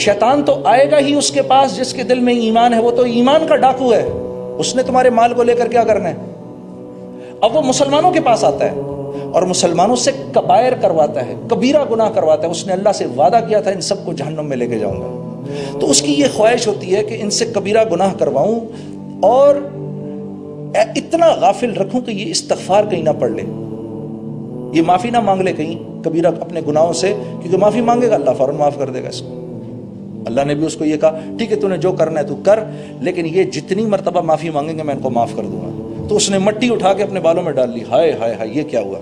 شیطان تو آئے گا ہی اس کے پاس جس کے دل میں ایمان ہے، وہ تو ایمان کا ڈاکو ہے، اس نے تمہارے مال کو لے کر کیا کرنا ہے؟ اب وہ مسلمانوں کے پاس آتا ہے اور مسلمانوں سے کبائر کرواتا ہے، کبیرہ گناہ کرواتا ہے. اس نے اللہ سے وعدہ کیا تھا ان سب کو جہنم میں لے کے جاؤں گا، تو اس کی یہ خواہش ہوتی ہے کہ ان سے کبیرہ گناہ کرواؤں اور اتنا غافل رکھوں کہ یہ استغفار کہیں نہ پڑھ لے، یہ معافی نہ مانگ لے کہیں کبیرہ اپنے گناہوں سے، کیونکہ معافی مانگے گا اللہ فوراً معاف کر دے گا اس کو. اللہ نے بھی اس کو یہ کہا ٹھیک ہے تو نے جو کرنا ہے تو کر، لیکن یہ جتنی مرتبہ معافی مانگیں گے میں ان کو معاف کر دوں گا. تو اس نے مٹی اٹھا کے اپنے بالوں میں ڈال لی. ہائے ہائے ہائے یہ کیا ہوا؟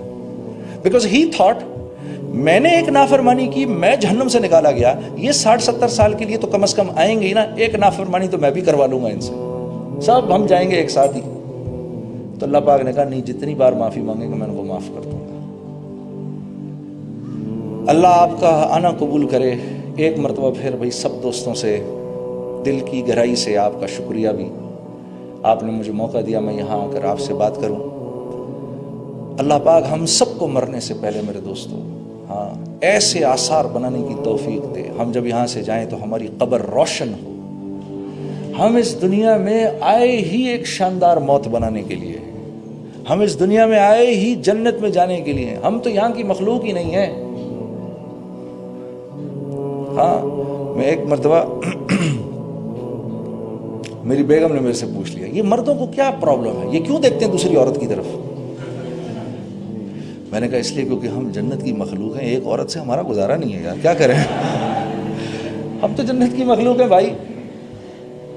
بیکاز ہی تھاٹ میں نے ایک نافرمانی کی، میں جہنم سے نکالا گیا، یہ 60-70 سال کے لیے تو کم از کم آئیں گے ہی نا، ایک نافرمانی تو میں بھی کروا لوں گا ان سے، سب ہم جائیں گے ایک ساتھ ہی. تو اللہ پاک نے کہا نہیں، جتنی بار معافی مانگیں گے میں ان کو معاف کر دوں گا. اللہ آپ کا آنا قبول کرے. ایک مرتبہ پھر بھائی سب دوستوں سے دل کی گہرائی سے آپ کا شکریہ بھی، آپ نے مجھے موقع دیا میں یہاں آ کر آپ سے بات کروں. اللہ پاک ہم سب کو مرنے سے پہلے میرے دوستوں ایسے آثار بنانے کی توفیق دے، ہم جب یہاں سے جائیں تو ہماری قبر روشن ہو. ہم اس دنیا میں آئے ہی ایک شاندار موت بنانے کے لیے، ہم اس دنیا میں آئے ہی جنت میں جانے کے لیے، ہم تو یہاں کی مخلوق ہی نہیں ہیں. میں ایک مرتبہ میری بیگم نے میرے سے پوچھ لیا یہ مردوں کو کیا پرابلم ہے، یہ کیوں دیکھتے ہیں دوسری عورت کی طرف؟ میں نے کہا اس لیے کیونکہ ہم جنت کی مخلوق ہیں، ایک عورت سے ہمارا گزارا نہیں ہے یار، کیا کریں ہم تو جنت کی مخلوق ہیں بھائی.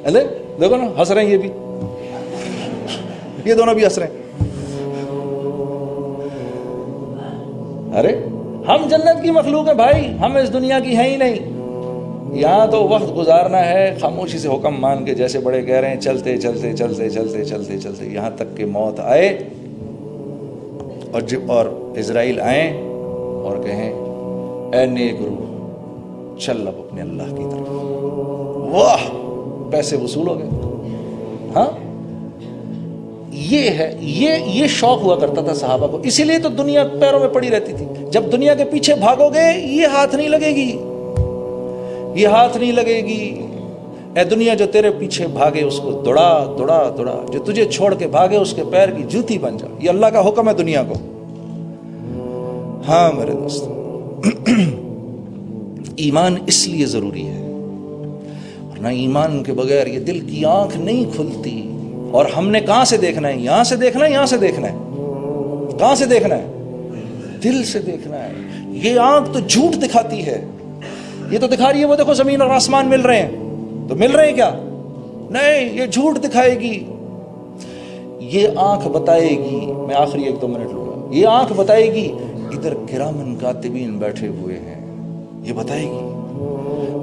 ارے دیکھو نا ہنس رہے ہیں، یہ بھی، یہ دونوں بھی ہنس رہے ہیں. ارے ہم جنت کی مخلوق ہیں بھائی، ہم اس دنیا کی ہیں ہی نہیں. یہاں تو وقت گزارنا ہے خاموشی سے حکم مان کے، جیسے بڑے کہہ رہے ہیں چلتے چلتے چلتے چلتے چلتے چلتے یہاں تک کہ موت آئے اور اسرائیل آئیں اور کہیں اے نیک روح چل اب اپنے اللہ کی طرف. واہ پیسے وصول ہو گئے. یہ ہے، یہ شوق ہوا کرتا تھا صحابہ کو، اسی لیے تو دنیا پیروں میں پڑی رہتی تھی. جب دنیا کے پیچھے بھاگو گے یہ ہاتھ نہیں لگے گی، یہ ہاتھ نہیں لگے گی. اے دنیا جو تیرے پیچھے بھاگے اس کو دوڑا دوڑا دوڑا، جو تجھے چھوڑ کے بھاگے اس کے پیر کی جوتی بن جا. یہ اللہ کا حکم ہے دنیا کو. ہاں میرے دوست ایمان اس لیے ضروری ہے، ورنہ ایمان کے بغیر یہ دل کی آنکھ نہیں کھلتی. اور ہم نے کہاں سے دیکھنا ہے؟ یہاں سے دیکھنا ہے، یہاں سے دیکھنا ہے. کہاں سے دیکھنا ہے؟ دل سے دیکھنا ہے. یہ آنکھ تو جھوٹ دکھاتی ہے، یہ تو دکھا رہی ہے وہ دیکھو زمین اور آسمان مل رہے ہیں، تو مل رہے ہیں کیا؟ نہیں، یہ جھوٹ دکھائے گی. یہ آنکھ بتائے گی، میں آخری 1-2 منٹ لوں گا، یہ آنکھ بتائے گی ادھر کرامن کاتبین بیٹھے ہوئے ہیں، یہ بتائے گی.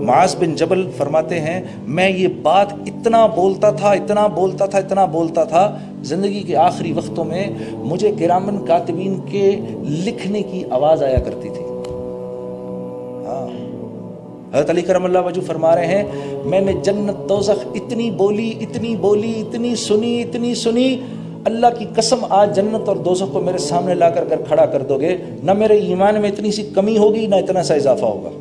معاذ بن جبل فرماتے ہیں میں یہ بات اتنا بولتا تھا زندگی کے آخری وقتوں میں مجھے کرامن کاتبین کے لکھنے کی آواز آیا کرتی تھی. حضرت علی کرم اللہ وجہ فرما رہے ہیں میں نے جنت دوزخ اتنی بولی اتنی سنی اللہ کی قسم آج جنت اور دوزخ کو میرے سامنے لا کر کھڑا کر دو گے، نہ میرے ایمان میں اتنی سی کمی ہوگی نہ اتنا سا اضافہ ہوگا.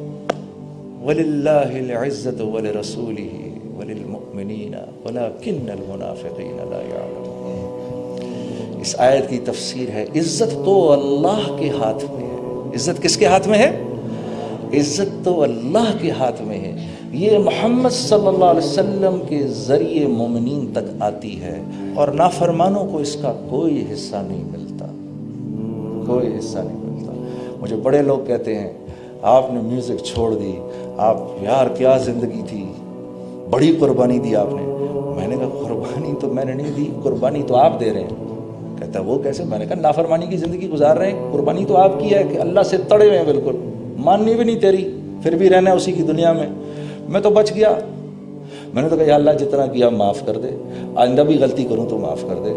وَلِلَّهِ الْعِزَّةُ وَلِرَسُولِهِ وَلِلْمُؤْمِنِينَ وَلَكِنَّ الْمُنَافِقِينَ لَا يَعْلَمُونَ. اس آیت کی تفسیر ہے عزت تو اللہ کے ہاتھ میں ہے. عزت کس کے ہاتھ میں ہے؟ عزت تو اللہ کے ہاتھ میں ہے. یہ محمد صلی اللہ علیہ وسلم کے ذریعے مومنین تک آتی ہے اور نافرمانوں کو اس کا کوئی حصہ نہیں ملتا، کوئی حصہ نہیں ملتا. مجھے بڑے لوگ کہتے ہیں آپ نے میوزک چھوڑ دی، آپ یار کیا زندگی تھی، بڑی قربانی دی آپ نے. میں نے کہا قربانی تو میں نے نہیں دی، قربانی تو آپ دے رہے ہیں. کہتا وہ کیسے؟ میں نے کہا نافرمانی کی زندگی گزار رہے ہیں، قربانی تو آپ کی ہے کہ اللہ سے تڑے ہوئے ہیں بالکل، ماننی بھی نہیں تیری، پھر بھی رہنا ہے اسی کی دنیا میں. میں تو بچ گیا. میں نے تو کہا یا اللہ جتنا کیا معاف کر دے، آئندہ بھی غلطی کروں تو معاف کر دے.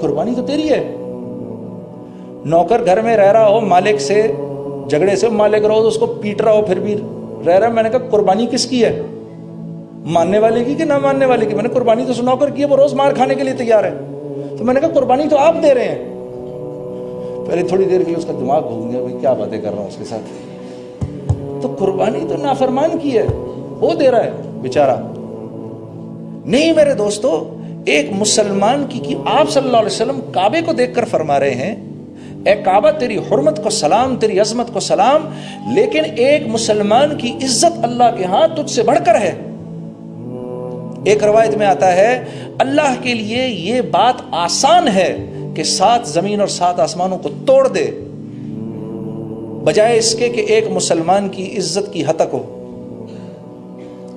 قربانی تو تیری ہے. نوکر گھر میں رہ رہا ہو مالک سے جھگڑے سے، مالک رہو تو اس کو پیٹ رہا ہو پھر بھی رہ رہا ہے. میں نے کہا قربانی کس کی ہے؟ ماننے والے کی کہ نہ ماننے والے کی؟ میں نے قربانی تو نوکر کی ہے، وہ روز مار کھانے کے لیے تیار ہے. تو میں نے کہا قربانی تو آپ دے رہے ہیں. پہلے تھوڑی دیر کے لیے اس کا دماغ گھوم گیا، بھائی کیا باتیں کر رہا ہوں اس کے ساتھ. تو قربانی تو نافرمان کی ہے. وہ دے رہا ہے بیچارہ. نہیں میرے دوستو، ایک مسلمان کی آپ صلی اللہ علیہ وسلم کعبے کو دیکھ کر فرما رہے ہیں اے کعبہ تیری حرمت کو سلام، تیری عظمت کو سلام، لیکن ایک مسلمان کی عزت اللہ کے ہاں تجھ سے بڑھ کر ہے. ایک روایت میں آتا ہے اللہ کے لیے یہ بات آسان ہے کہ 7 زمین اور 7 آسمانوں کو توڑ دے، بجائے اس کے کہ ایک مسلمان کی عزت کی ہتک ہو.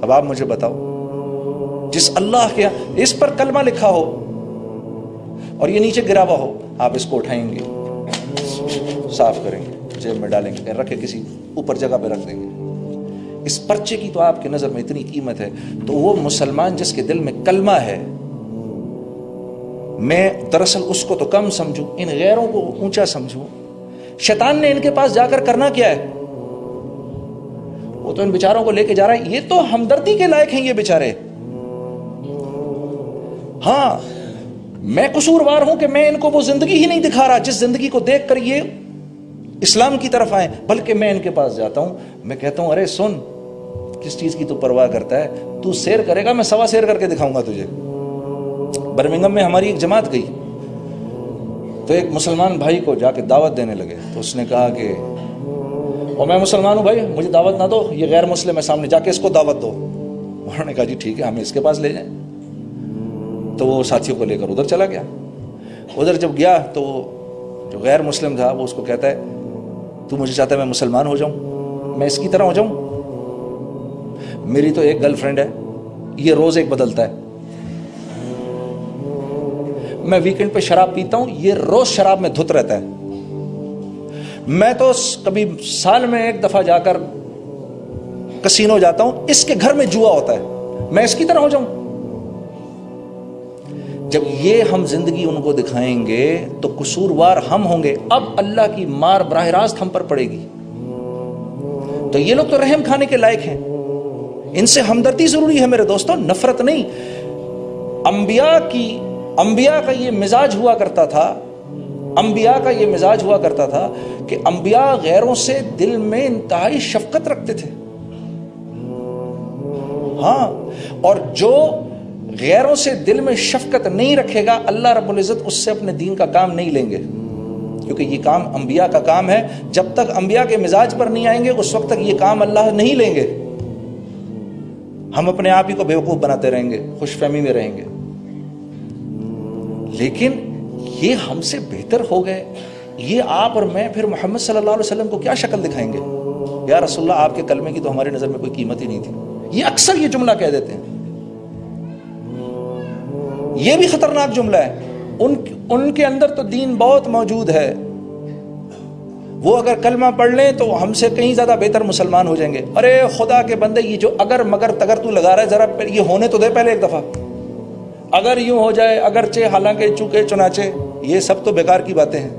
اب آپ مجھے بتاؤ، جس اللہ کے اس پر کلمہ لکھا ہو اور یہ نیچے گرا ہوا ہو، آپ اس کو اٹھائیں گے، صاف کریں گے، جیب میں ڈالیں گے، رکھے کسی اوپر جگہ پہ رکھ دیں گے. اس پرچے کی تو آپ کی نظر میں اتنی قیمت ہے، تو وہ مسلمان جس کے دل میں کلمہ ہے، میں دراصل اس کو تو کم سمجھوں، ان غیروں کو اونچا سمجھوں. شیطان نے ان کے پاس جا کر کرنا کیا ہے؟ وہ تو ان بیچاروں کو لے کے جا رہا ہے. یہ تو ہمدردی کے لائق ہیں یہ بیچارے. ہاں میں قصوروار ہوں کہ میں ان کو وہ زندگی ہی نہیں دکھا رہا جس زندگی کو دیکھ کر یہ اسلام کی طرف آئیں، بلکہ میں ان کے پاس جاتا ہوں، میں کہتا ہوں ارے سن، کس چیز کی تو پرواہ کرتا ہے؟ تو سیر کرے گا، میں 1.25 سیر کر کے دکھاؤں گا تجھے. برمنگم میں ہماری ایک جماعت گئی تو ایک مسلمان بھائی کو جا کے دعوت دینے لگے، تو اس نے کہا کہ اور میں مسلمان ہوں بھائی، مجھے دعوت نہ دو، یہ غیر مسلم ہے، سامنے جا کے اس کو دعوت دو. انہوں نے کہا جی ٹھیک ہے، ہمیں اس کے پاس لے جائیں. تو وہ ساتھیوں کو لے کر ادھر چلا گیا. ادھر جب گیا تو جو غیر مسلم تھا وہ اس کو کہتا ہے تو مجھے چاہتا ہے میں مسلمان ہو جاؤں، میں اس کی طرح ہو جاؤں؟ میری تو ایک گرل فرینڈ ہے، یہ روز ایک بدلتا ہے. میں ویکنڈ پہ شراب پیتا ہوں، یہ روز شراب میں دھت رہتا ہے. میں تو کبھی سال میں 1 دفعہ جا کر کسینو جاتا ہوں، اس کے گھر میں جوا ہوتا ہے، میں اس کی طرح ہو جاؤں؟ جب یہ ہم زندگی ان کو دکھائیں گے تو قصوروار ہم ہوں گے. اب اللہ کی مار براہ راست ہم پر پڑے گی. تو یہ لوگ تو رحم کھانے کے لائق ہیں، ان سے ہمدردی ضروری ہے میرے دوستوں، نفرت نہیں. انبیاء کا یہ مزاج ہوا کرتا تھا، انبیاء کا یہ مزاج ہوا کرتا تھا کہ انبیاء غیروں سے دل میں انتہائی شفقت رکھتے تھے. ہاں، اور جو غیروں سے دل میں شفقت نہیں رکھے گا، اللہ رب العزت اس سے اپنے دین کا کام نہیں لیں گے، کیونکہ یہ کام انبیاء کا کام ہے. جب تک انبیاء کے مزاج پر نہیں آئیں گے اس وقت تک یہ کام اللہ نہیں لیں گے. ہم اپنے آپ ہی کو بیوقوف بناتے رہیں گے، خوش فہمی میں رہیں گے. لیکن یہ ہم سے بہتر ہو گئے، یہ آپ اور میں پھر محمد صلی اللہ علیہ وسلم کو کیا شکل دکھائیں گے؟ یا رسول اللہ آپ کے کلمے کی تو ہماری نظر میں کوئی قیمت ہی نہیں تھی. یہ اکثر یہ جملہ کہہ دیتے ہیں. یہ بھی خطرناک جملہ ہے. ان کے اندر تو دین بہت موجود ہے، وہ اگر کلمہ پڑھ لیں تو ہم سے کہیں زیادہ بہتر مسلمان ہو جائیں گے. ارے خدا کے بندے، یہ جو اگر مگر تگر تو لگا رہا ہے، ذرا یہ ہونے تو دے پہلے ایک دفعہ. اگر یوں ہو جائے، اگرچہ، حالانکہ، چونکہ، چنانچہ، یہ سب تو بیکار کی باتیں ہیں.